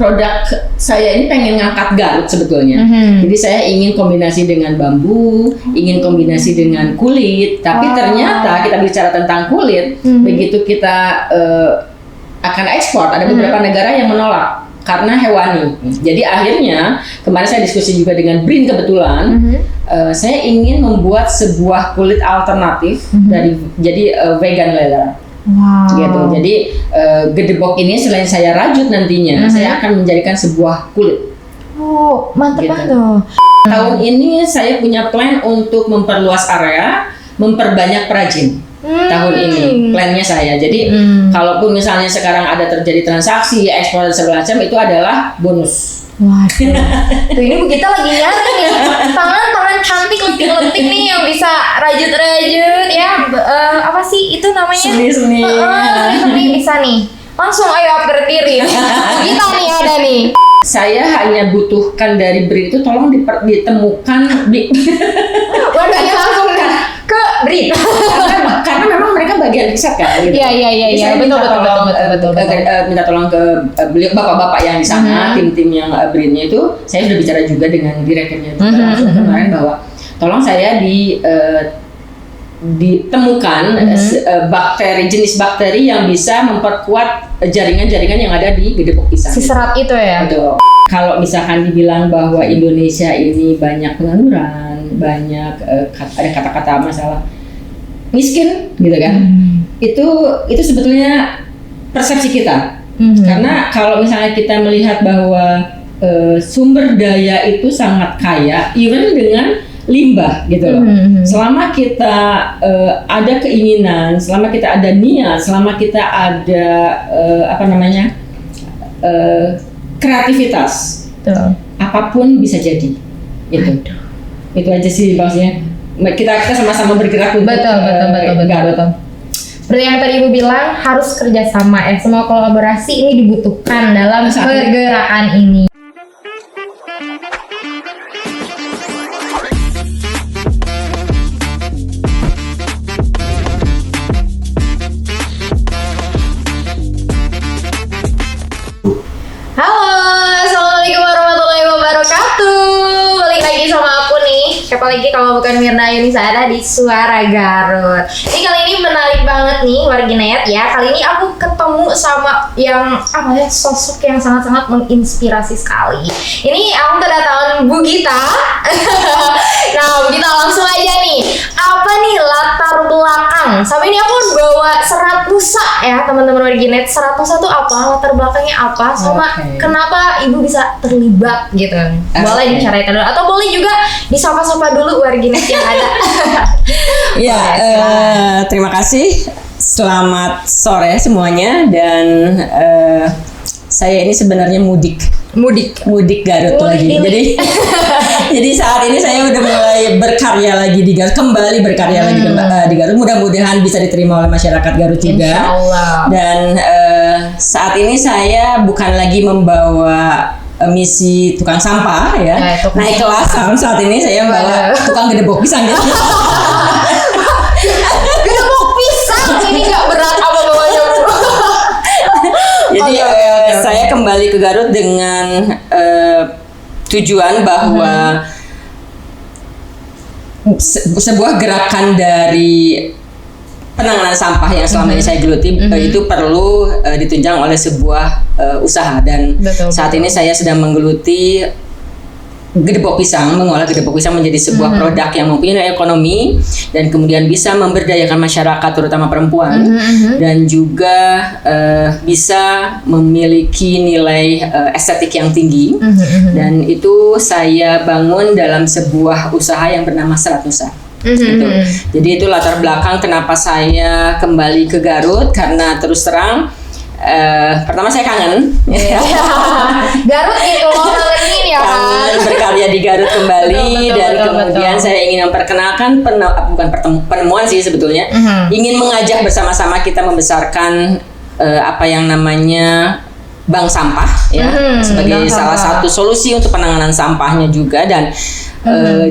produk saya ini pengen ngangkat Garut sebetulnya. Jadi saya ingin kombinasi dengan bambu, ingin kombinasi dengan kulit. Tapi ternyata kita bicara tentang kulit, begitu kita akan ekspor, ada beberapa negara yang menolak karena hewani. Jadi akhirnya kemarin saya diskusi juga dengan BRIN kebetulan, saya ingin membuat sebuah kulit alternatif jadi vegan leather. Gitu. Jadi gedebok ini selain saya rajut nantinya, saya akan menjadikan sebuah kulit. Oh, mantap banget. Tahun ini saya punya plan untuk memperluas area, memperbanyak perajin. Tahun ini plannya saya. Jadi kalaupun misalnya sekarang ada terjadi transaksi ekspor dan segala macam, itu adalah bonus. Waduh. Tuh ini kita lagi nyari nih tangan cantik lentik-lentik nih yang bisa rajut-rajut ya. Apa sih itu namanya? Seni-seni. Seni bisa nih. Langsung ayo upgrade diri. Kita nih ada nih. Saya hanya butuhkan dari BRIN itu tolong ditemukan Wadahnya langsung ke BRIN. karena memang mereka bagian riset kan gitu. Iya, betul. Minta tolong ke beliau bapak-bapak yang di sana, tim-tim yang BRIN-nya itu, saya sudah bicara juga dengan direkturnya juga kemarin bahwa tolong saya ditemukan jenis bakteri yang bisa memperkuat jaringan-jaringan yang ada di gedebok pisang. Si serat itu ya. Betul. Kalau misalkan dibilang bahwa Indonesia ini banyak pengangguran, banyak ada kata-kata masalah miskin gitu kan, itu sebetulnya persepsi kita. Karena kalau misalnya kita melihat bahwa sumber daya itu sangat kaya, even dengan limbah gitu loh. Selama kita ada keinginan, selama kita ada niat, selama kita ada kreativitas, apapun bisa jadi. Itu aja sih maksudnya. Kita sama-sama bergerak untuk betul. Seperti yang tadi Ibu bilang, harus kerjasama ya. Semua kolaborasi ini dibutuhkan dalam pergerakan ini. Apalagi kalau bukan Mirna Yunisara di Suara Garut. Ini kali ini menarik banget nih Warginet ya. Kali ini aku ketemu sama yang sosok yang sangat-sangat menginspirasi sekali. Ini aku kedatangan Bu Gita. Nah, Bu Gita langsung aja nih. Apa nih latar belakang? Sama ini aku bawa serat Nusa ya teman-teman Warginet. Serat Nusa tuh apa? Latar belakangnya apa? Sama kenapa Ibu bisa terlibat gitu? Boleh diceritakan dulu atau boleh juga disapa-sapa dulu Warginet yang ada. Ya, terima kasih. Selamat sore semuanya dan saya ini sebenarnya mudik Garut lagi. Jadi saat ini saya udah mulai berkarya lagi di Garut, kembali berkarya lagi di Garut. Mudah-mudahan bisa diterima oleh masyarakat Garut juga. Insyaallah. Dan saat ini saya bukan lagi membawa misi tukang sampah ya, naik kelas. Saat ini saya membawa tukang gedebok pisang. Gedebok pisang ini nggak berat apa bawanya Bu? Jadi saya kembali ke Garut dengan tujuan bahwa sebuah gerakan dari penanganan sampah yang selama ini saya geluti itu perlu ditunjang oleh sebuah usaha dan saat ini saya sedang menggeluti gedebok pisang, mengolah gedebok pisang menjadi sebuah produk yang mempunyai ekonomi dan kemudian bisa memberdayakan masyarakat terutama perempuan dan juga bisa memiliki nilai estetik yang tinggi dan itu saya bangun dalam sebuah usaha yang bernama Serat Nusa. Gitu. Jadi itu latar belakang kenapa saya kembali ke Garut karena terus terang pertama saya kangen Garut itu kangenin ya kan, kangen berkarya di Garut kembali dan kemudian saya ingin memperkenalkan bukan penemuan sih sebetulnya, ingin mengajak bersama-sama kita membesarkan apa yang namanya bank sampah ya sebagai salah satu solusi untuk penanganan sampahnya juga dan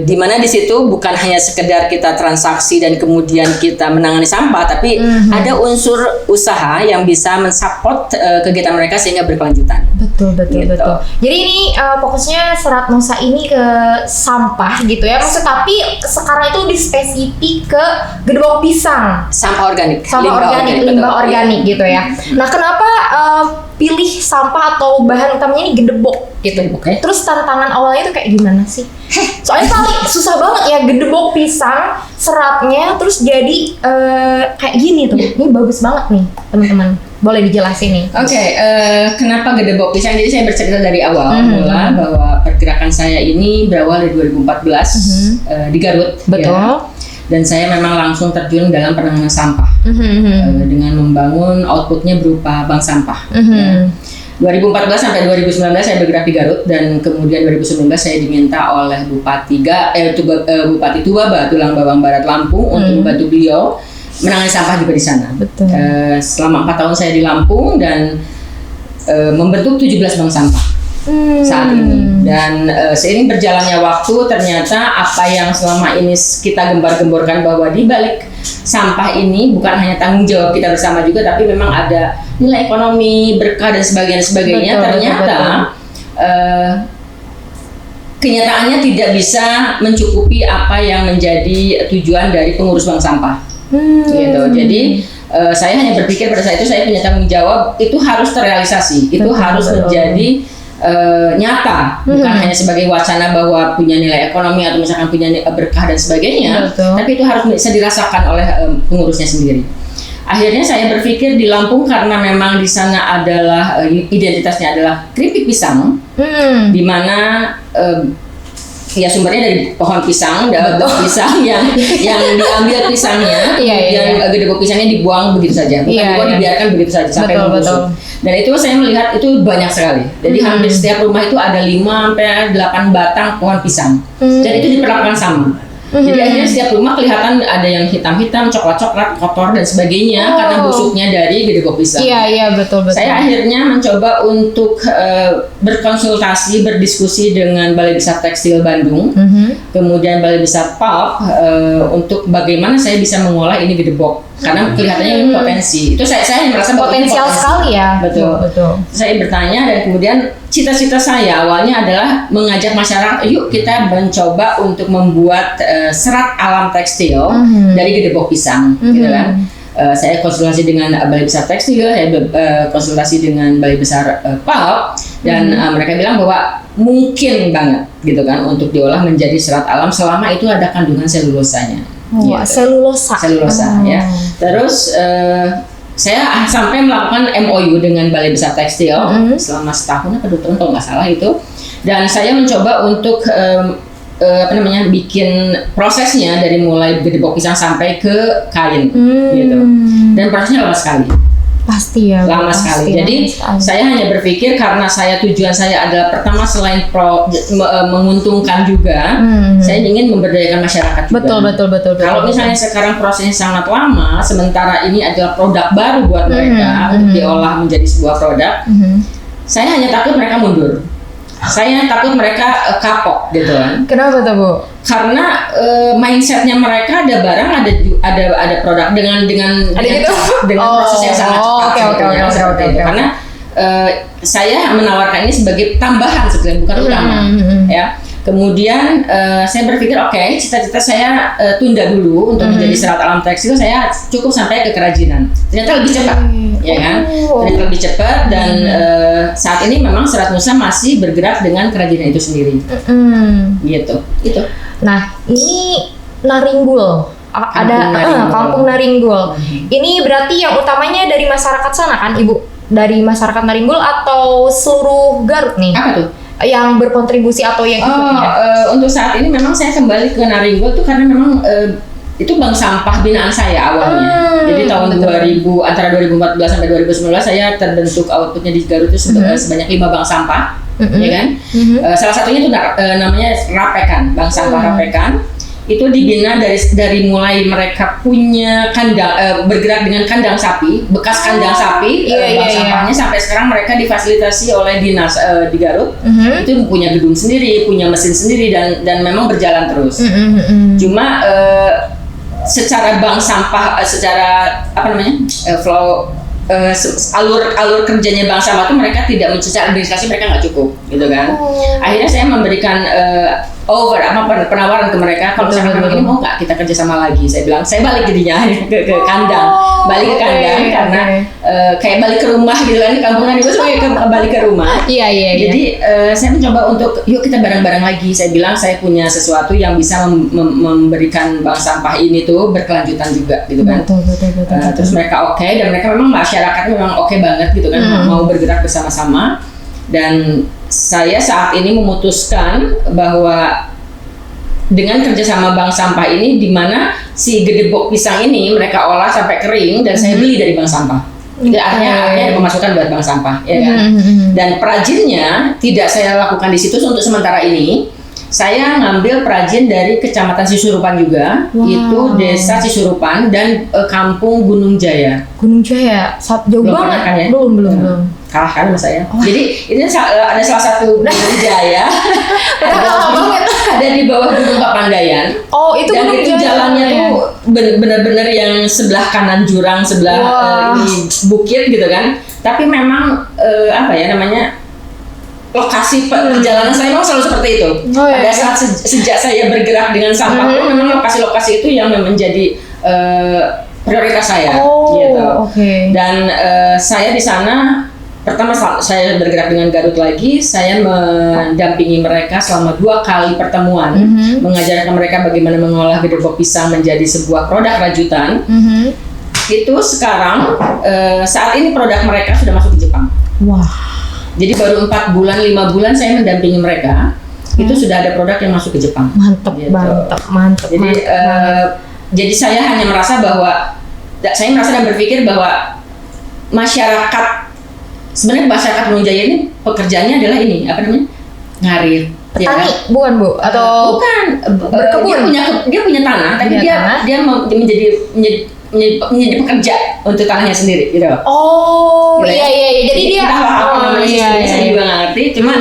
Di mana di situ bukan hanya sekedar kita transaksi dan kemudian kita menangani sampah, tapi ada unsur usaha yang bisa mensupport kegiatan mereka sehingga berkelanjutan. Betul. Gitu. Jadi ini fokusnya Serat Nusa ini ke sampah gitu ya. Maksud tapi sekarang itu dispesifik ke gedebok pisang. Sampah organik, limbah organik gitu ya. Nah, kenapa pilih sampah atau bahan utamanya ini gedebok gitu? Oke. Terus tantangan awalnya itu kayak gimana sih? Soalnya paling susah banget ya gedebok pisang, seratnya terus jadi kayak gini tuh. Ini bagus banget nih, teman-teman. Boleh dijelasin nih. Oke, kenapa gedebok pisang? Jadi saya bercerita dari awal mula bahwa pergerakan saya ini berawal dari 2014 di Garut. Betul. Ya. Dan saya memang langsung terjun dalam penanganan sampah dengan membangun outputnya berupa bank sampah. 2014 sampai 2019 saya bergerak di Garut dan kemudian 2019 saya diminta oleh Bupati Tuba Tulang Bawang Barat Lampung untuk membantu beliau menangani sampah juga di sana. Betul. Selama 4 tahun saya di Lampung dan membentuk 17 bank sampah saat ini. Dan seiring berjalannya waktu ternyata apa yang selama ini kita gembar-gemborkan bahwa di balik sampah ini bukan hanya tanggung jawab kita bersama juga, tapi memang ada nilai ekonomi, berkah dan sebagainya. Ternyata kenyataannya tidak bisa mencukupi apa yang menjadi tujuan dari pengurus bank sampah. Gitu. Jadi saya hanya berpikir pada saat itu saya punya tanggung jawab itu harus terrealisasi, itu harus menjadi nyata, bukan hanya sebagai wacana bahwa punya nilai ekonomi atau misalkan punya berkah dan sebagainya, tapi itu harus bisa dirasakan oleh pengurusnya sendiri. Akhirnya saya berpikir di Lampung karena memang di sana adalah identitasnya adalah keripik pisang, di mana ya sumbernya dari pohon pisang, daun pisang yang diambil pisangnya, kemudian gedebok pisangnya dibuang begitu saja, dibiarkan begitu saja sampai membusuk. Dan itu saya melihat itu banyak sekali. Jadi hampir setiap rumah itu ada 5 sampai 8 batang pohon pisang. Dan itu diperlakukan sama. Jadi akhirnya setiap rumah kelihatan ada yang hitam-hitam, coklat-coklat, kotor dan sebagainya karena busuknya dari gedebok pisang. Iya, betul. Saya akhirnya mencoba untuk berkonsultasi, berdiskusi dengan Balai Besar Tekstil Bandung, kemudian Balai Besar Pulp untuk bagaimana saya bisa mengolah ini gedebok. Karena kelihatannya ini potensi. Itu saya merasa potensial sekali ya. Betul. Saya bertanya dan kemudian cita-cita saya awalnya adalah mengajak masyarakat, yuk kita mencoba untuk membuat serat alam tekstil dari gedebok pisang, gitu kan. Saya konsultasi dengan Balai Besar Tekstil, saya konsultasi dengan Balai Besar Pulp, dan mereka bilang bahwa mungkin banget, gitu kan, untuk diolah menjadi serat alam selama itu ada kandungan selulosanya. Gitu. Selulosa ya. Terus saya sampai melakukan MOU dengan Balai Besar Tekstil selama setahun atau 2 tahun kalau nggak salah itu, dan saya mencoba untuk bikin prosesnya dari mulai gedebok pisang sampai ke kain gitu, dan prosesnya lama sekali. Pasti ya. Lama sekali. Jadi saya hanya berpikir karena tujuan saya adalah pertama selain menguntungkan juga, saya ingin memberdayakan masyarakat juga. Betul. Kalau misalnya sekarang prosesnya sangat lama, sementara ini adalah produk baru buat mereka untuk diolah menjadi sebuah produk, saya hanya takut mereka mundur. Saya takut mereka kapok gitu kan. Kenapa tuh, Bu? Karena mindsetnya mereka ada barang, ada produk dengan proses yang sangat cepat. Oke. Karena saya menawarkan ini sebagai tambahan sebetulnya, bukan utama. Ya. Kemudian saya berpikir cita-cita saya tunda dulu untuk menjadi serat alam tekstil. Saya cukup sampai ke kerajinan. Ternyata lebih cepat, ya kan? Ternyata lebih cepat dan saat ini memang Serat Nusa masih bergerak dengan kerajinan itu sendiri. Gitu. Itu. Nah, ini Naringgul. Kampung Naringgul. Ini berarti yang utamanya dari masyarakat sana kan, Ibu? Dari masyarakat Naringgul atau seluruh Garut nih? Apa tuh? Yang berkontribusi atau yang ikutnya? Untuk saat ini memang saya kembali ke Naringgul tuh karena memang itu bank sampah binaan saya awalnya. Jadi tahun antara 2014 sampai 2019 saya terbentuk outputnya di Garut itu sebanyak 5 bank sampah, ya kan? Salah satunya itu namanya Rapekan, bank sampah Rapekan. itu dibina dari mulai mereka punya kandang, bergerak dengan kandang sapi, bekas kandang sapi, bank sampahnya, sampai sekarang mereka difasilitasi oleh dinas di Garut. Itu punya gedung sendiri, punya mesin sendiri, dan memang berjalan terus. Cuma secara bank sampah, secara apa namanya, flow, alur kerjanya bank sampah itu mereka tidak, secara administrasi mereka nggak cukup, gitu kan. Akhirnya saya memberikan penawaran ke mereka, kalau misalkan memang ini mau nggak kita kerjasama lagi. Saya bilang saya balik jadinya ke kandang, balik ke kandang karena kayak balik ke rumah gitu kan, kampungan itu kayak balik ke rumah. Jadi saya mencoba untuk yuk kita bareng-bareng lagi. Saya bilang saya punya sesuatu yang bisa memberikan bank sampah ini tuh berkelanjutan juga, gitu kan. Betul. Terus mereka oke, dan mereka memang masyarakatnya memang oke banget gitu kan, mau bergerak bersama-sama. Dan saya saat ini memutuskan bahwa dengan kerjasama bank sampah ini, di mana si gedebok pisang ini mereka olah sampai kering dan saya beli dari bank sampah. Itu artinya ada pemasukan buat bank sampah, ya kan. Dan perajinnya tidak saya lakukan di situ untuk sementara ini. Saya ngambil perajin dari Kecamatan Cisurupan juga, itu Desa Cisurupan dan Kampung Gunung Jaya. Jauh banget kan ya? Belum. Kalah kan sama saya. Jadi ini ada salah satu Gunung Jaya, ada di bawah Gunung Papandayan. Itu dan Gunung itu Jaya. Jalannya tuh benar-benar yang sebelah kanan jurang, sebelah ini bukit gitu kan. Tapi memang apa ya namanya, lokasi perjalanan saya memang selalu seperti itu. Pada saat sejak saya bergerak dengan sampah pun memang lokasi-lokasi itu yang menjadi prioritas saya, gitu. Dan saya di sana pertama saya bergerak dengan Garut lagi, saya mendampingi mereka selama 2 kali pertemuan, mengajarkan mereka bagaimana mengolah gedebok pisang menjadi sebuah produk rajutan. Itu sekarang saat ini produk mereka sudah masuk ke Jepang. Jadi baru 4 bulan, 5 bulan saya mendampingi mereka, itu sudah ada produk yang masuk ke Jepang. Mantap. Jadi saya hanya merasa bahwa, saya merasa dan berpikir bahwa masyarakat, sebenarnya masyarakat Gunung Jaya ini pekerjaannya adalah ini, apa namanya, ngarit. Petani, bukan Bu? Atau bukan, berkebun? Dia punya tanah, tapi dia menjadi pekerja untuk tanahnya sendiri, gitu. Jadi dia saya juga nggak ngerti. Cuma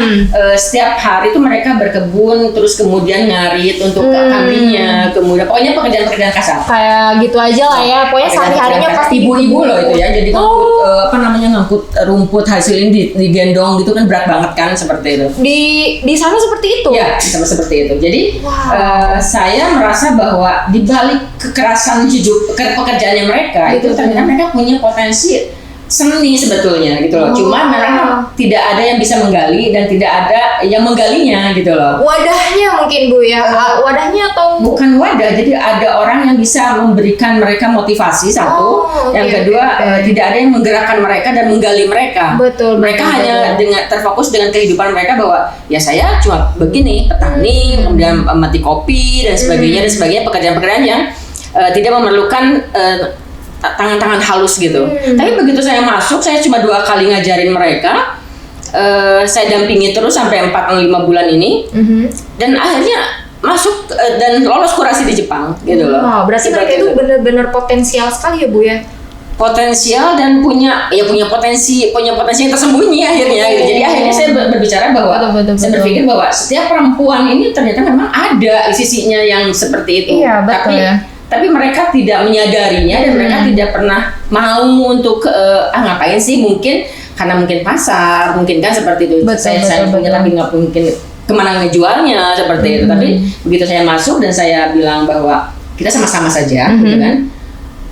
setiap hari itu mereka berkebun, terus kemudian ngarit untuk kambingnya, kemudian pokoknya pekerjaan-pekerjaan kasar. Kayak gitu aja lah ya. Pokoknya sehari-harinya pasti ibu-ibu loh itu ya. Jadi ngangkut rumput hasil ini digendong gitu kan, berat banget kan, seperti itu. Di sana seperti itu. Ya, sama seperti itu. Jadi saya merasa bahwa di balik kekerasan hidup pekerjaannya mereka itu ternyata mereka punya potensi seni sebetulnya, gitu loh. Cuma memang tidak ada yang bisa menggali dan tidak ada yang menggalinya, gitu loh. Wadahnya mungkin Bu ya, wadahnya atau bukan wadah. Jadi ada orang yang bisa memberikan mereka motivasi satu, yang kedua tidak ada yang menggerakkan mereka dan menggali mereka. Mereka hanya dengan terfokus dengan kehidupan mereka, bahwa ya saya cuma begini, petani, kemudian mati kopi dan sebagainya, pekerjaan-pekerjaan yang tidak memerlukan tangan-tangan halus gitu. Tapi begitu saya masuk, saya cuma 2 kali ngajarin mereka. Saya dampingi terus sampai 4-5 bulan ini, dan akhirnya masuk dan lolos kurasi di Jepang, gitu loh. Berarti mereka itu benar-benar potensial sekali ya Bu ya. Potensial dan punya potensi yang tersembunyi akhirnya. Jadi akhirnya saya berbicara bahwa saya berpikir bahwa setiap perempuan ini ternyata memang ada sisinya yang seperti itu. Tapi mereka tidak menyadarinya dan mereka tidak pernah mau untuk ngapain sih, mungkin karena mungkin pasar, mungkin kan seperti itu. Saya punya tapi nggak mungkin kemana ngejualnya seperti itu. Tapi begitu saya masuk dan saya bilang bahwa kita sama-sama saja, gitu kan,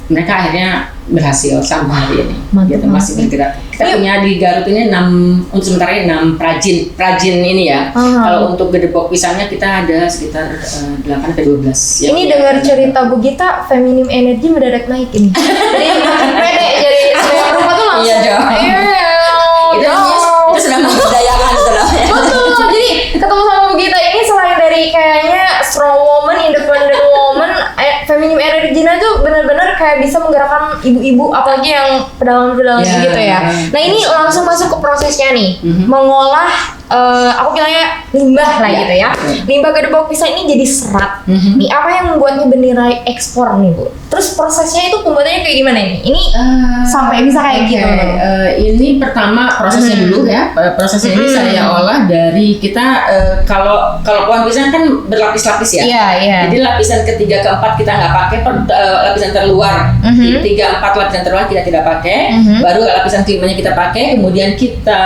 mereka akhirnya berhasil sampai hari ini. Gitu, masih bergerak. Kita punya di Garut ini 6, untuk sementara ini 6 perajin ini ya. Kalau untuk gedebok pisangnya kita ada sekitar 8-12. Ini dengar cerita Bu Gita, feminim energy mendadak naik ini. Jadi makin pede, jadi semua rumah tuh langsung. Itu sudah memberdayakan setelahnya. Betul. Jadi ketemu sama Bu Gita ini, selain dari kayaknya strong woman, independent woman, feminim energy-nya tuh benar-benar kayak bisa menggerakkan ibu-ibu, apalagi yang pedagang-pedagang gitu ya. Nah ini langsung masuk ke prosesnya nih, mengolah aku bilangnya limbah lah gitu ya. Limbah gedebok pisang ini jadi serat. Nih apa yang membuatnya Benirai ekspor nih Bu? Terus prosesnya itu pembuatannya kayak gimana ini? Ini sampai bisa kayak gitu. Ini pertama prosesnya dulu ya. Prosesnya ini saya olah dari kita kalau pohon pisang kan berlapis-lapis ya. Iya. Jadi lapisan ketiga keempat kita nggak pakai, lapisan terluar 3-4 lapisan terluar kita tidak pakai. Baru lapisan kelimanya kita pakai, kemudian kita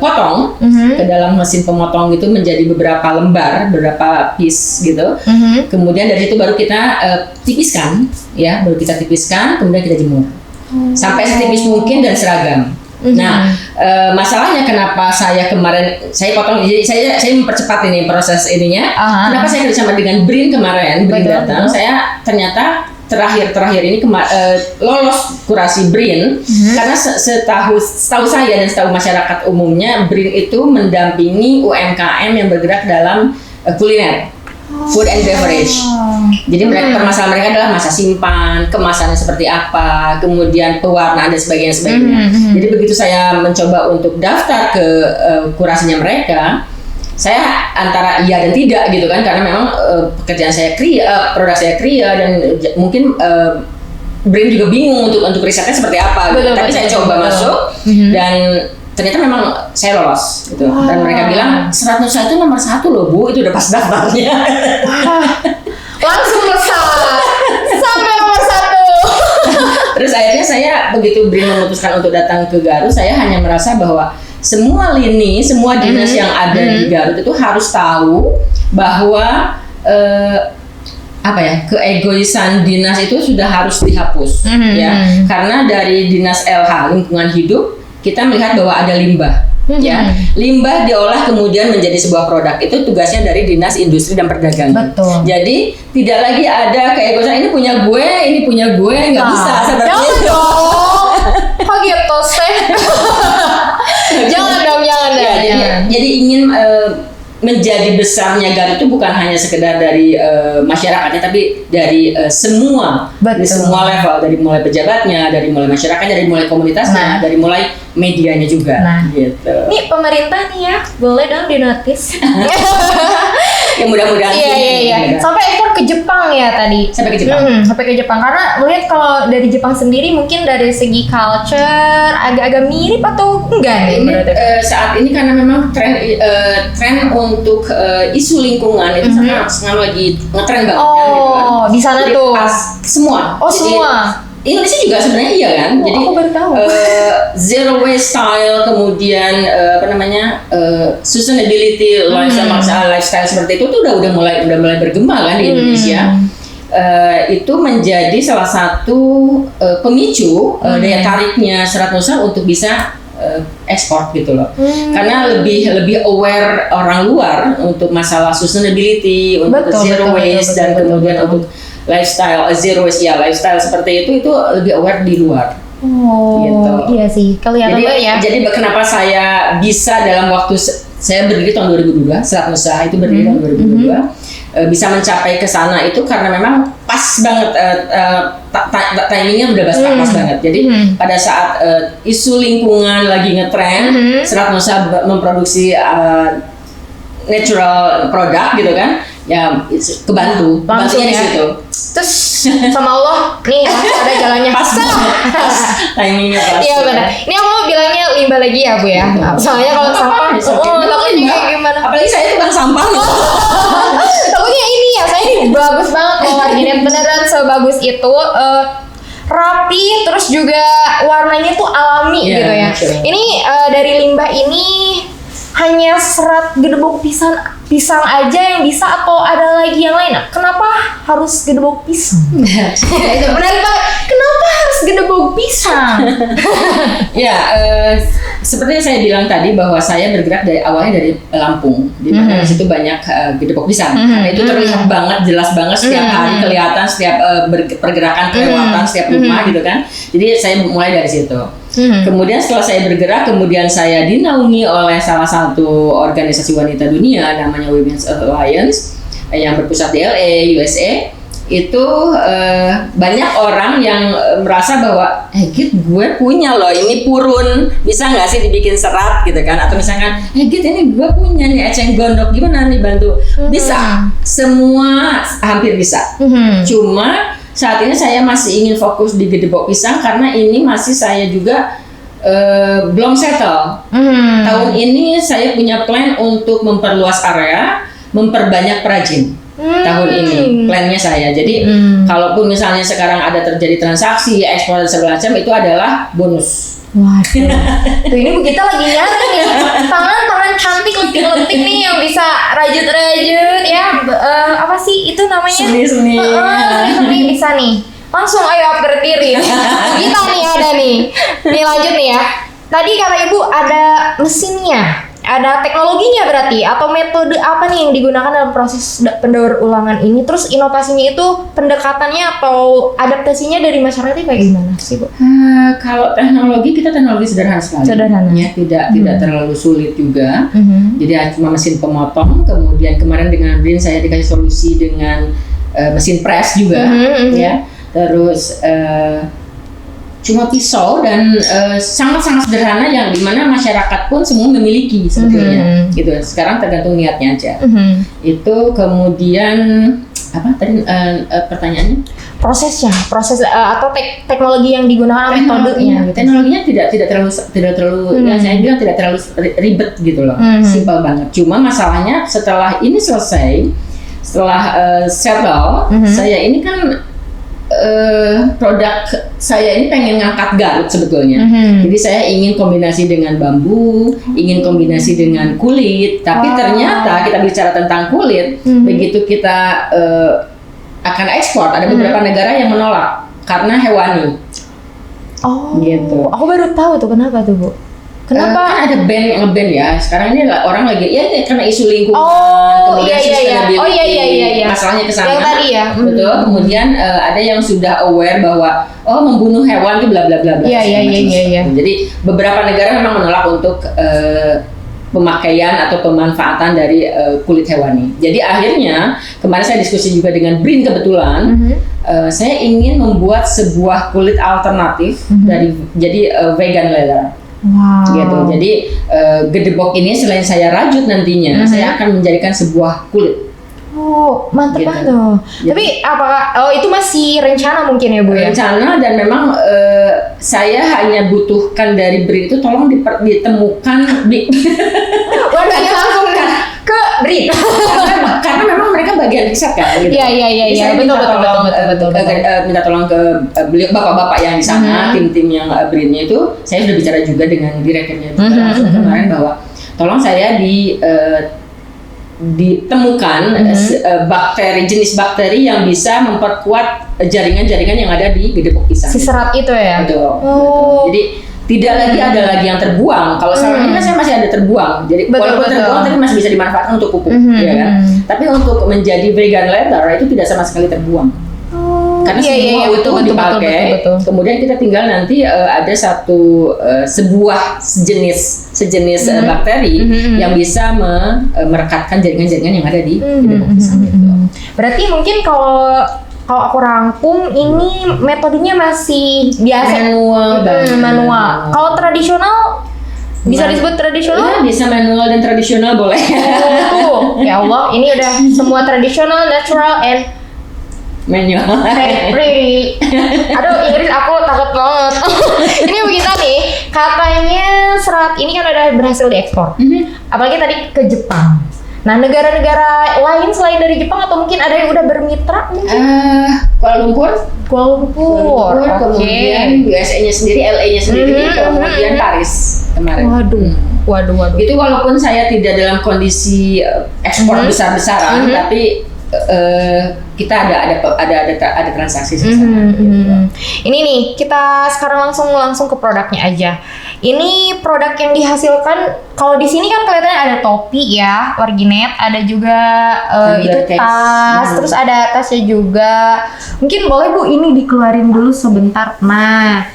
potong ke dalam mesin pemotong itu menjadi beberapa lembar, beberapa piece gitu. Kemudian dari itu baru kita tipiskan, ya, kemudian kita jemur sampai setipis mungkin dan seragam. Nah, masalahnya kenapa saya kemarin saya potong, jadi saya mempercepat ini proses ininya. Kenapa saya kerjasama dengan BRIN kemarin, BRIN datang, saya ternyata terakhir ini lolos kurasi BRIN karena setahu saya dan setahu masyarakat umumnya BRIN itu mendampingi UMKM yang bergerak dalam kuliner, food and beverage. Jadi permasalahan mereka adalah masa simpan, kemasannya seperti apa, kemudian pewarnaan dan sebagainya. Jadi begitu saya mencoba untuk daftar ke kurasinya mereka, saya antara iya dan tidak gitu kan, karena memang pekerjaan saya produk saya kria dan mungkin BRIN juga bingung untuk risetnya seperti apa. Tapi saya coba masuk dan ternyata memang saya lolos gitu. Dan mereka bilang Serat Nusa itu nomor 1 loh Bu, itu udah pas daftarnya. Langsung pesan sampai nomor 1. Terus akhirnya saya begitu BRIN memutuskan untuk datang ke Garut, saya hanya merasa bahwa semua dinas yang ada di Garut itu harus tahu bahwa keegoisan dinas itu sudah harus dihapus, ya. Karena dari dinas LH lingkungan hidup kita melihat bahwa ada limbah, ya. Limbah diolah kemudian menjadi sebuah produk, itu tugasnya dari dinas industri dan perdagangan. Betul. Jadi tidak lagi ada keegoisan ini punya gue, nggak bisa seperti itu. Kok gitu sih? Jangan dong. Jadi ingin menjadi besarnya Garut itu bukan hanya sekedar dari masyarakatnya, tapi dari semua level, dari mulai pejabatnya, dari mulai masyarakatnya, dari mulai komunitasnya, dari mulai medianya juga. Gitu. Nih pemerintah nih ya, boleh dong dinotis. Ya mudah-mudahan. Iya. Sampai ekspor ke Jepang ya tadi. Sampai ke Jepang. Sampai ke Jepang karena melihat kalau dari Jepang sendiri mungkin dari segi culture agak-agak mirip atau enggak nih? Ini saat ini karena memang tren untuk isu lingkungan itu sangat lagi ngetren banget. Di sana jadi, tuh. Semua. Jadi, semua. Indonesia juga sebenarnya iya kan. Jadi aku baru tahu. Zero waste style, kemudian sustainability lifestyle seperti itu tuh udah mulai bergema kan di Indonesia. Itu menjadi salah satu pemicu daya tariknya Serat Nusa untuk bisa ekspor gitu loh. Karena lebih aware orang luar untuk masalah sustainability, untuk zero waste dan kemudian untuk lifestyle zero waste lifestyle seperti itu lebih aware di luar. Gitu. Iya sih, kelihatan ya. Jadi kenapa saya bisa dalam waktu saya berdiri tahun 2002, Serat Nusa itu berdiri tahun 2002, bisa mencapai ke sana itu karena memang pas banget timingnya udah pas banget. Jadi pada saat isu lingkungan lagi ngetren, Serat Nusa memproduksi natural product gitu kan. Ya kebantu langsung ya. Di situ. Terus sama Allah nih ada jalannya pas timingnya pas. Iya benar. Ini aku bilangnya limbah lagi ya Bu ya. Soalnya kalau sampah takutnya gimana? Apalagi saya tukang sampah. Takutnya ini ya, saya ini bagus banget loh warnanya, beneran sebagus itu. Rapi, terus juga warnanya tuh alami gitu ya. Sure. Ini dari limbah ini hanya serat gedebok pisang aja yang bisa atau ada lagi yang lain? Kenapa harus gedebok pisang? Itu benar Pak. Kenapa harus gedebok pisang? Seperti yang saya bilang tadi bahwa saya bergerak awalnya dari Lampung, di mana di situ banyak gedebok pisang. Karena itu terlihat banget, jelas banget setiap hari kelihatan, setiap pergerakan kelewatan setiap rumah gitu kan. Jadi saya mulai dari situ. Kemudian setelah saya bergerak, kemudian saya dinaungi oleh salah satu organisasi wanita dunia namanya Women's Alliance yang berpusat di LA, USA. itu banyak orang yang merasa bahwa Git, gue punya loh ini purun, bisa nggak sih dibikin serat gitu kan, atau misalkan Git, ini gue punya nih eceng gondok, gimana nih bantu? Bisa, semua hampir bisa. Cuma saat ini saya masih ingin fokus di gedebok pisang karena ini masih saya juga belum settle. Tahun ini saya punya plan untuk memperluas area, memperbanyak perajin. Tahun ini plannya saya. Jadi kalaupun misalnya sekarang ada terjadi transaksi ekspor dan segala macam, itu adalah bonus. Waduh, tuh ini Bu Gita lagi nyari nih tangan cantik lentik-lentik nih yang bisa rajut-rajut ya, apa sih itu namanya? Seni-seni. Seni bisa nih. Langsung ayo upgrade diri. Kita nih ada nih. Nih lanjut nih ya. Tadi kata Ibu ada mesinnya, ada teknologinya berarti, atau metode apa nih yang digunakan dalam proses pendaur ulangan ini? Terus inovasinya itu pendekatannya atau adaptasinya dari masyarakat itu kayak gimana sih Bu? Kalau teknologi kita teknologi sederhana sekali. Sederhana. Ya, tidak terlalu sulit juga. Jadi cuma mesin pemotong. Kemudian kemarin dengan Brin saya dikasih solusi dengan mesin press juga, ya. Terus cuma pisau dan sangat-sangat sederhana yang dimana masyarakat pun semua memiliki sebetulnya, gitu. Sekarang tergantung niatnya aja. Itu kemudian apa tadi pertanyaannya? Proses atau teknologi yang digunakan, metodenya. Gitu. Teknologinya tidak terlalu ya saya bilang tidak terlalu ribet gitu loh, simpel banget. Cuma masalahnya setelah ini selesai, setelah settle, saya ini kan produk saya ini pengen ngangkat Garut sebetulnya. Jadi saya ingin kombinasi dengan bambu, ingin kombinasi dengan kulit. Tapi ternyata kita bicara tentang kulit, begitu kita akan ekspor, ada beberapa negara yang menolak karena hewani. Oh, gitu. Aku baru tahu tuh kenapa tuh Bu. Kenapa? Kan ada band yang ngeband ya. Sekarang ini orang lagi ya karena isu lingkungan, kemudian sustainability, masalahnya ke sana. Yang tadi ya. Betul. Kemudian ada yang sudah aware bahwa membunuh hewan itu bla bla bla bla. Iya. Jadi beberapa negara memang menolak untuk pemakaian atau pemanfaatan dari kulit hewani. Jadi akhirnya kemarin saya diskusi juga dengan Brin kebetulan, saya ingin membuat sebuah kulit alternatif jadi vegan leather. Wow. Gitu. Jadi gedebok ini selain saya rajut nantinya, saya akan menjadikan sebuah kulit. Oh, mantap gitu. banget tuh. Tapi apakah itu masih rencana mungkin ya Bu ya? Rencana, dan memang saya hanya butuhkan dari Brin itu tolong ditemukan Waduh, langsung ke Brin. karena memang mereka bagian riset kan gitu. Iya, betul. Minta tolong ke beliau bapak-bapak yang di sana, tim-tim yang Brinnya itu, saya sudah bicara juga dengan direkturnya langsung kemarin bahwa tolong saya ditemukan jenis bakteri yang bisa memperkuat jaringan-jaringan yang ada di gedebok pisang. Si serat itu ya? Betul. Jadi tidak lagi ada lagi yang terbuang. Kalau selama ini kan saya masih ada terbuang. Jadi walaupun terbuang tapi masih bisa dimanfaatkan untuk pupuk, ya kan? Tapi untuk menjadi vegan leather itu tidak sama sekali terbuang. Karena semua utuh dipakai. Betul. Kemudian kita tinggal nanti ada sebuah sejenis bakteri yang bisa merekatkan jaringan-jaringan yang ada di gedebok pisang. Berarti mungkin kalau aku rangkum ini metodenya masih biasa manual. Kalau tradisional bisa disebut tradisional? Iya, bisa manual dan tradisional boleh. Ya Allah, ini udah semua tradisional, natural, and manual. Pretty. Aduh, Inggris aku takut banget. Ini begitu nih, katanya serat ini kan udah berhasil diekspor. Apalagi tadi ke Jepang. Nah, negara-negara lain selain dari Jepang atau mungkin ada yang udah bermitra mungkin? Kuala Lumpur, kemudian USA-nya sendiri, LA-nya sendiri, kemudian Paris kemarin. Waduh. Itu walaupun saya tidak dalam kondisi ekspor besar-besaran, tapi kita ada transaksi sama. Ini nih, kita sekarang langsung ke produknya aja. Ini produk yang dihasilkan, kalau di sini kan kelihatannya ada topi ya, Warginet, ada juga itu tas, terus ada tasnya juga. Mungkin boleh Bu ini dikeluarin dulu sebentar. Nah,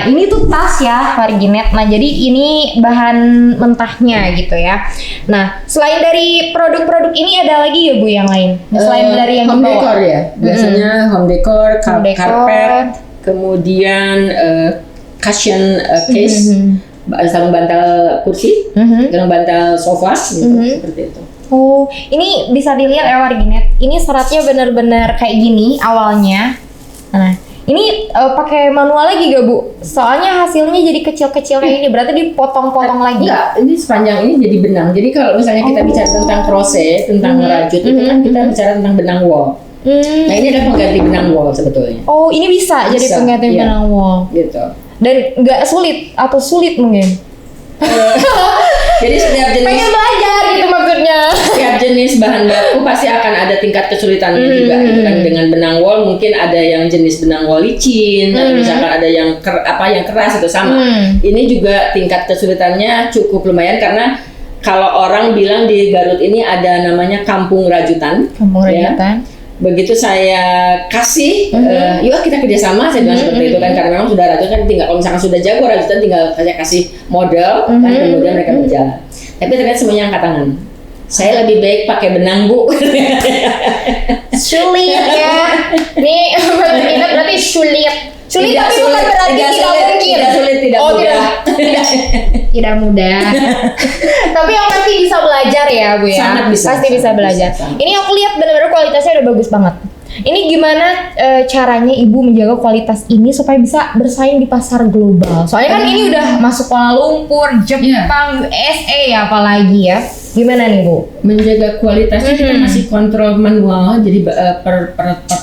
Ini tuh tas ya, Warginet. Nah, jadi ini bahan mentahnya gitu ya. Nah, selain dari produk-produk ini ada lagi ya Bu yang lain? Selain dari yang home dibawa? decor ya. Biasanya home decor, karpet, kemudian cushion case, sarung bantal kursi, sarung bantal sofa gitu, seperti itu. Oh, ini bisa dilihat ya Warginet. Ini seratnya benar-benar kayak gini awalnya. Nah, ini pakai manual lagi gak Bu? Soalnya hasilnya jadi kecil-kecil kayak ini. Berarti dipotong-potong lagi? Enggak, ini sepanjang ini jadi benang. Jadi kalau misalnya kita bicara tentang proses, tentang merajut, itu kan kita bicara tentang benang wol. Nah, ini adalah pengganti benang wol sebetulnya. Oh, ini bisa jadi pengganti benang wol. Gitu. Dan nggak sulit atau sulit mungkin? Jadi setiap jenis Pengen belajar gitu maksudnya. Setiap jenis bahan baku pasti akan ada tingkat kesulitannya juga gitu kan. Dengan benang wol mungkin ada yang jenis benang wol licin, atau misalkan ada yang yang keras itu sama. Ini juga tingkat kesulitannya cukup lumayan karena kalau orang bilang di Garut ini ada namanya kampung rajutan. Kampung rajutan. Ya. Begitu saya kasih, yuk kita kerjasama, saya bilang seperti itu kan, karena memang sudah rajut kan, tinggal kalau misalkan sudah jago rajutan tinggal saya kasih model kan, kemudian mereka berjalan. Tapi ternyata semuanya angkat tangan. Saya lebih baik pakai benang Bu. Sulit ya. Nih berarti sulit. Sulit Tidak tapi sulit, bukan berarti tidak tidak sulit, mungkin. tidak sulit, tidak mudah. Tidak mudah. Tapi yang pasti bisa belajar ya Bu ya. Sangat bisa. Pasti bisa belajar. Ini aku lihat benar-benar kualitasnya udah bagus banget. Ini gimana caranya Ibu menjaga kualitas ini supaya bisa bersaing di pasar global? Soalnya kan ini udah masuk Kuala Lumpur, Jepang, USA ya apalagi ya. Gimana nih Bu? Menjaga kualitasnya kita masih kontrol manual, jadi per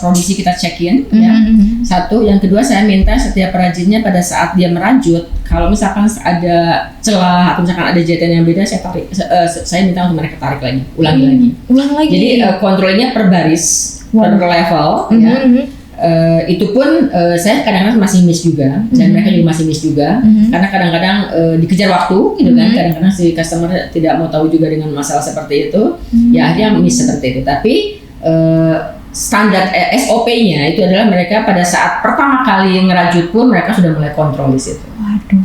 produksi kita check-in ya. Satu, yang kedua saya minta setiap perajinnya pada saat dia merajut, kalau misalkan ada celah atau misalkan ada jahitan yang beda, saya tarik, saya minta untuk mereka tarik lagi, ulangi lagi. Ulang lagi. Jadi kontrolnya per baris, per level ya. Itu pun saya kadang-kadang masih miss juga, dan mereka juga masih miss juga, karena kadang-kadang dikejar waktu gitu kan, kadang-kadang si customer tidak mau tahu juga dengan masalah seperti itu, ya akhirnya miss seperti itu. Tapi standar SOP-nya itu adalah mereka pada saat pertama kali ngerajut pun mereka sudah mulai kontrol di situ. Waduh,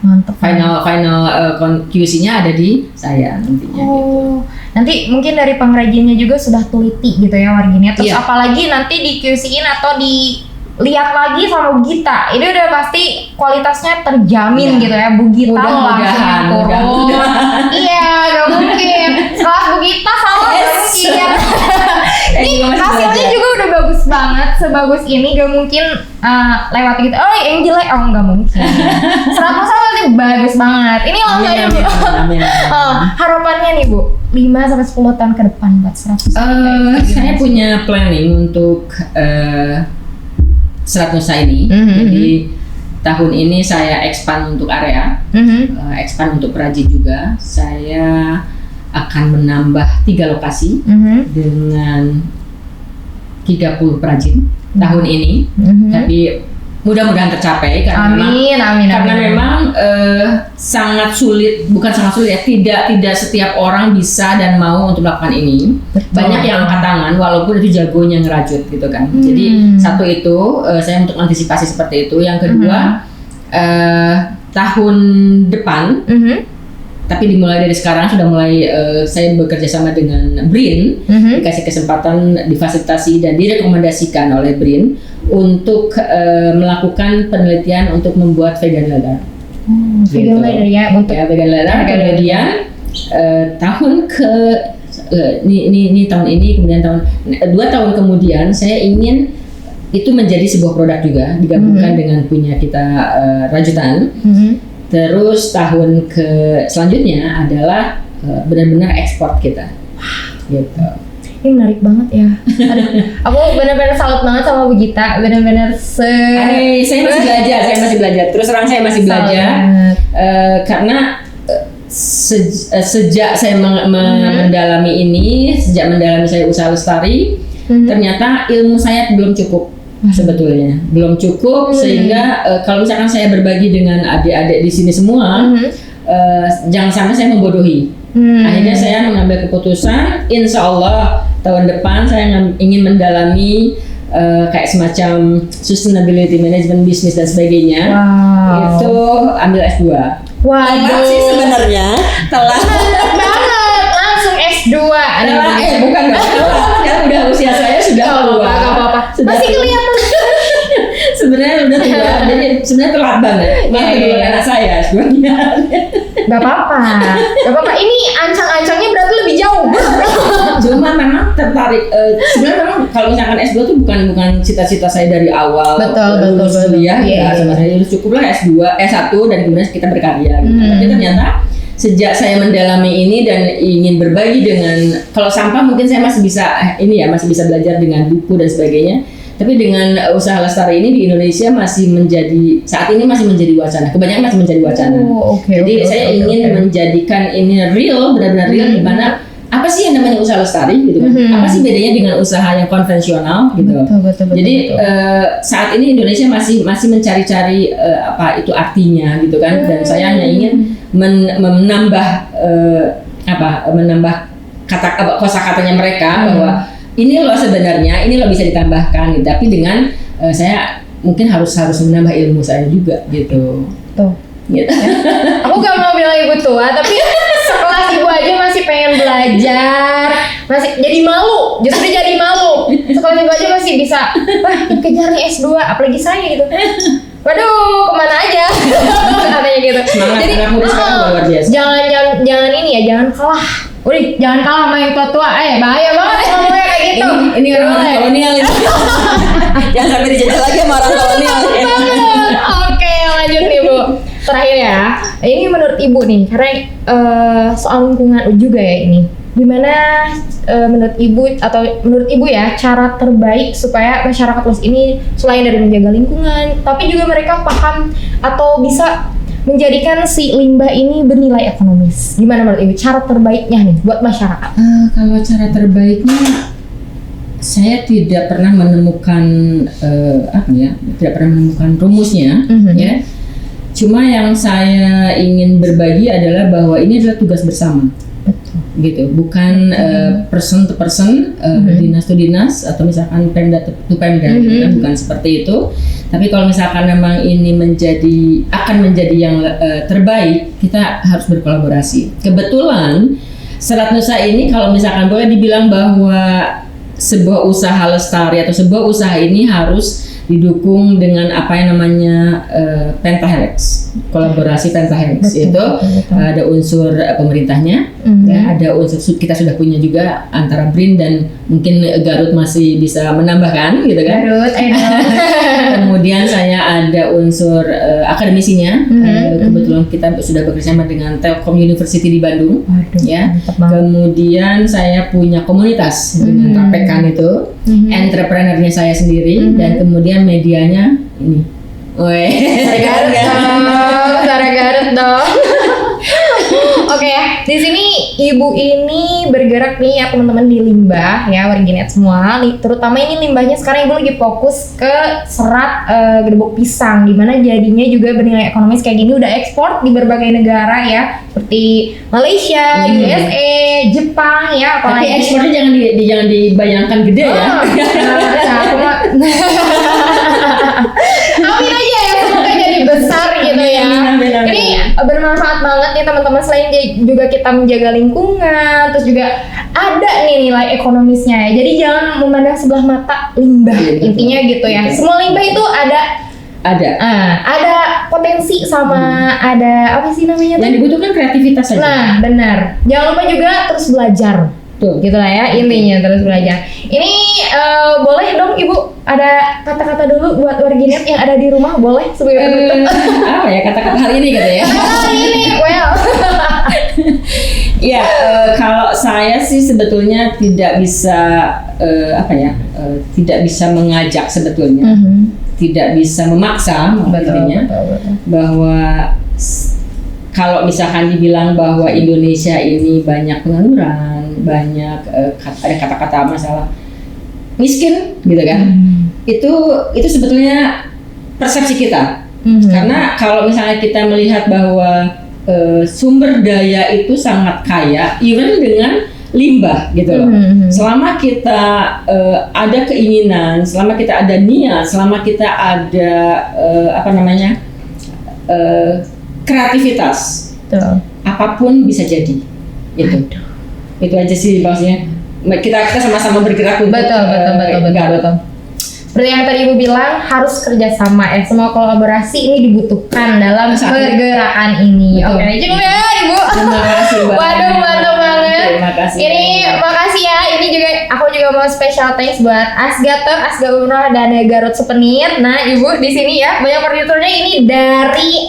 mantap. Final QC-nya ada di saya nantinya. Gitu. Nanti mungkin dari pengrajinnya juga sudah teliti gitu ya Warginet. Terus Iya. apalagi nanti di QC-in atau dilihat lagi sama Bu Gita. Ini udah pasti kualitasnya terjamin gitu ya. Bu Gita langsung turun. Iya, gak mungkin. Kelas Bu Gita salah gak mungkin. Ini hasilnya juga udah bagus banget. Sebagus ini gak mungkin lewat gitu. Oh yang jelek, gak mungkin. 100% nanti bagus banget. Ini langsung aja Bu. Harapannya nih Bu, 5-10 tahun ke depan buat 100. Saya punya planning untuk Serat Nusa ini. Jadi tahun ini saya expand untuk area, expand untuk perajin juga. Saya akan menambah 3 lokasi dengan 30 perajin tahun ini. Tapi mudah-mudahan tercapai karena memang sangat sulit, bukan sangat sulit ya, tidak setiap orang bisa dan mau untuk melakukan ini. Betul. Banyak yang angkat tangan walaupun itu jagonya ngerajut gitu kan. Jadi satu itu saya untuk antisipasi seperti itu. Yang kedua tahun depan, tapi dimulai dari sekarang sudah mulai saya bekerja sama dengan BRIN, dikasih kesempatan, difasilitasi dan direkomendasikan oleh BRIN untuk melakukan penelitian untuk membuat vegan leather. Vegan leather ya, untuk vegan leather. Kemudian tahun ini tahun ini, kemudian 2 tahun kemudian saya ingin itu menjadi sebuah produk juga digabungkan dengan punya kita rajutan. Terus tahun selanjutnya adalah benar-benar ekspor kita. Gitu. Ini menarik banget ya. Aduh, aku benar-benar salut banget sama Bu Gita. Benar-benar saya masih belajar. Terus terang saya masih belajar. Karena sejak saya mendalami ini, sejak mendalami saya usaha lestari, ternyata ilmu saya belum cukup. Sebetulnya belum cukup sehingga kalau misalkan saya berbagi dengan adik-adik di sini semua, jangan sampai saya membodohi. Akhirnya saya mengambil keputusan, insya Allah tahun depan saya ingin mendalami kayak semacam sustainability management bisnis dan sebagainya. Itu ambil S2. Telat sih sebenarnya, telat banget, langsung S2. Bukan sekarang udah usia saya sudah tua. Masih kelihatan. Sebenarnya udah tua, jadi sebenarnya telat banget. Duluan anak saya S2-nya. Gak apa-apa. Ini ancang-ancangnya berarti lebih jauh. Cuma memang tertarik. Sebenarnya memang kalau misalkan S2 tuh bukan cita-cita saya dari awal. Betul. Kuliah ya, sama saya cukuplah S2, S1 dan kemudian kita berkarya. Gitu. Tapi ternyata sejak saya mendalami ini dan ingin berbagi dengan, kalau sampah mungkin saya masih bisa masih bisa belajar dengan buku dan sebagainya. Tapi dengan usaha lestari ini di Indonesia saat ini masih menjadi wacana. Kebanyakan masih menjadi wacana. Jadi saya ingin menjadikan ini real, benar-benar real, di mana apa sih yang namanya usaha lestari gitu kan? Apa sih bedanya dengan usaha yang konvensional gitu? Betul. Jadi saat ini Indonesia masih mencari-cari apa itu artinya gitu kan? Dan saya hanya ingin menambah kosakatanya mereka bahwa ini loh sebenarnya, ini loh bisa ditambahkan gitu. Tapi dengan saya mungkin harus menambah ilmu saya juga gitu. Gitu. Aku gak mau bilang ibu tua, tapi sekelas ibu aja masih pengen belajar, masih jadi malu, justru jadi malu. Sekelas ibu aja masih bisa, kejar nih S2, apalagi saya gitu. Waduh, kemana aja? Katanya gitu. Semangat, jadi luar biasa. Jangan ini ya, jangan kalah. Udah, jangan kalah sama yang tua-tua. Bahaya banget ngomongnya kayak gitu. Ini orang kolonial ini. Jangan sampai dijajah lagi sama orang kolonial. Oke, lanjut nih Bu. Terakhir ya, ini menurut Ibu nih, karena soal lingkungan juga ya ini. Gimana menurut Ibu ya cara terbaik supaya masyarakat luas ini selain dari menjaga lingkungan, tapi juga mereka paham atau bisa menjadikan si limbah ini bernilai ekonomis. Gimana menurut Ibu cara terbaiknya nih buat masyarakat? Kalau cara terbaiknya saya tidak pernah menemukan rumusnya ya. Cuma yang saya ingin berbagi adalah bahwa ini adalah tugas bersama. Gitu, bukan person to person, dinas to dinas atau misalkan pemda to pemda, bukan seperti itu. Tapi kalau misalkan memang ini akan menjadi yang terbaik, kita harus berkolaborasi. Kebetulan Serat Nusa ini kalau misalkan boleh dibilang bahwa sebuah usaha lestari atau sebuah usaha ini harus didukung dengan apa yang namanya pentahelix, kolaborasi pentahelix. Betul. Ada unsur pemerintahnya, ya, ada unsur kita sudah punya juga antara BRIN dan mungkin Garut masih bisa menambahkan gitu kan. Garut, Kemudian saya ada unsur akademisinya, kebetulan kita sudah bekerjasama dengan Telkom University di Bandung. Ya. Kemudian saya punya komunitas dengan Rapekan itu, entrepreneurnya saya sendiri, dan kemudian medianya ini. Suara Garut dong. Oke, di sini Ibu ini bergerak nih ya teman-teman di limbah ya, warginet semua. Terutama ini limbahnya sekarang Ibu lagi fokus ke serat gerbok pisang, dimana jadinya juga bernilai ekonomis kayak gini, udah ekspor di berbagai negara ya, seperti Malaysia, USA, Jepang ya. Tapi ekspornya jangan dibayangkan gede ya. Amin aja ya, semoga jadi besar gitu ya. Ini bermanfaat banget nih teman-teman, selain juga kita menjaga lingkungan, terus juga ada nih nilai ekonomisnya ya. Jadi jangan memandang sebelah mata limbah, intinya gitu ya. Semua limbah itu ada potensi sama ada apa sih namanya? Yang dibutuhkan kreativitas saja. Nah, benar. Jangan lupa juga terus belajar. Tuh, gitu lah ya, intinya terus belajar. Ini boleh dong Ibu ada kata-kata dulu buat warginet yang ada di rumah, boleh sebelum penutup? Apa ya kata-kata hari ini gitu ya? Hari ini, Ya, kalau saya sih sebetulnya tidak bisa tidak bisa mengajak sebetulnya, tidak bisa memaksa, artinya bahwa kalau misalkan dibilang bahwa Indonesia ini banyak pengangguran, banyak ada kata-kata masalah miskin gitu kan, itu sebetulnya persepsi kita. Karena kalau misalnya kita melihat bahwa sumber daya itu sangat kaya, even dengan limbah gitu loh. Selama kita ada keinginan, selama kita ada niat, selama kita ada kreativitas, apapun bisa jadi. Itu aja sih maksudnya. Kita sama-sama bergerak untuk betul. Seperti yang tadi Ibu bilang, harus kerjasama ya. Semua kolaborasi ini dibutuhkan dalam pergerakan ini. Oke, cukup ya Ibu. Terima kasih banget. Waduh, mantap banget. Terima kasih. Ini makasih ya. Ini juga aku juga mau special thanks buat Asga Umroh dan Garut Souvenir. Nah, Ibu di sini ya banyak furniturnya ini dari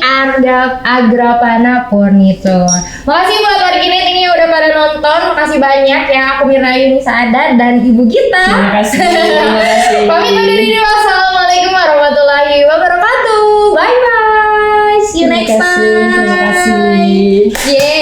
Agrapana Furniture. Makasih buat warginet ini yang udah pada nonton. Makasih banyak ya. Aku Mirna Yuni Saada dan Ibu Gita. Terima kasih. Terima kasih. Pamit undur diri. Wassalamualaikum warahmatullahi wabarakatuh. Bye bye. See you next time. Terima kasih. Yeay.